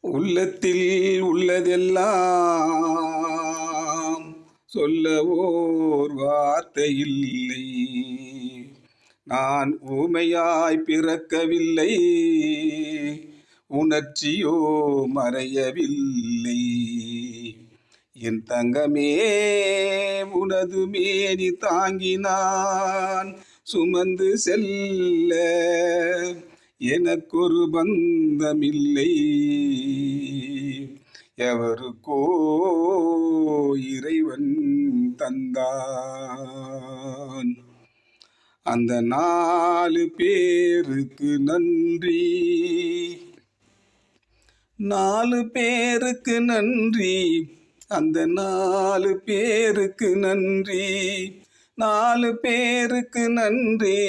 உள்ளத்தில் உள்ளதெல்லாம் சொல்ல ஓர் வார்த்தை இல்லை. நான் ஊமையாய் பிறக்கவில்லை, உணர்ச்சியோ மறையவில்லை. என் தங்கமே, உனது மேனி தாங்கி நான் சுமந்து செல்ல எனக்கொரு பந்தமில்லை. எவருக்கோ இறைவன் தந்தான். அந்த 4 பேருக்கு நன்றி, 4 பேருக்கு நன்றி, அந்த 4 பேருக்கு நன்றி, 4 பேருக்கு நன்றி,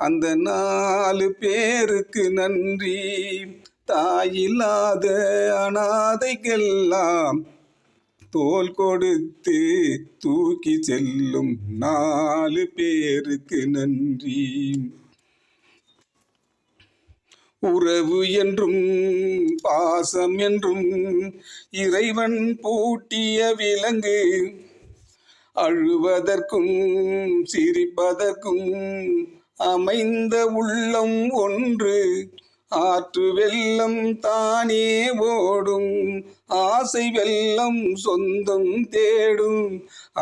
அந்த 4 பேருக்கு நன்றி. தாயில்லாத அனாதைக்கெல்லாம் தோள் கொடுத்து தூக்கி செல்லும் 4 பேருக்கு நன்றி. உறவு என்றும் பாசம் என்றும் இறைவன் பூட்டிய விலங்கு, அழுவதற்கும் சிரிப்பதற்கும் அமைந்த உள்ளம் ஒன்று. ஆற்று வெள்ளம் தானே ஓடும், ஆசை வெள்ளம் சொந்தம் தேடும்.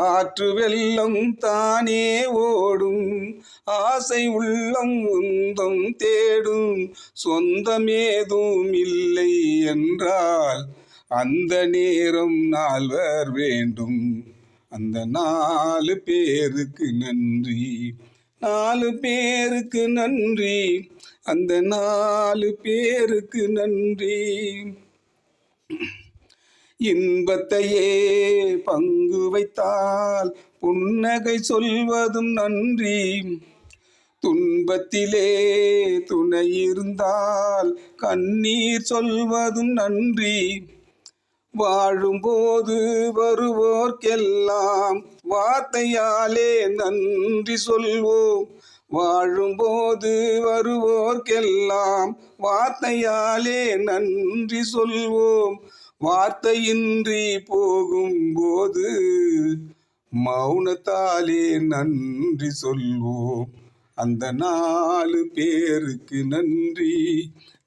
ஆற்று வெள்ளம் தானே ஓடும், ஆசை உள்ளம் உந்தம் தேடும். சொந்தமேதும் இல்லை என்றால் அந்த நேரம் 4 வேண்டும். அந்த 4 பேருக்கு நன்றி, 4 பேருக்கு நன்றி, அந்த 4 பேருக்கு நன்றி. இன்பத்தையே பங்கு வைத்தால் புன்னகை சொல்வதும் நன்றி. துன்பத்திலே துணை இருந்தால் கண்ணீர் சொல்வதும் நன்றி. வாழும்போது வருவோர்க்கெல்லாம் வார்த்தையாலே நன்றி சொல்வோம். வாழும்போது வருவோர்க்கெல்லாம் வார்த்தையாலே நன்றி சொல்வோம். வார்த்தையின்றி போகும்போது மௌனத்தாலே நன்றி சொல்வோம். அந்த 4 பேருக்கு நன்றி,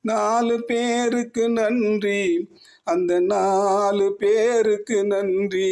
4 பேருக்கு நன்றி, அந்த 4 பேருக்கு நன்றி.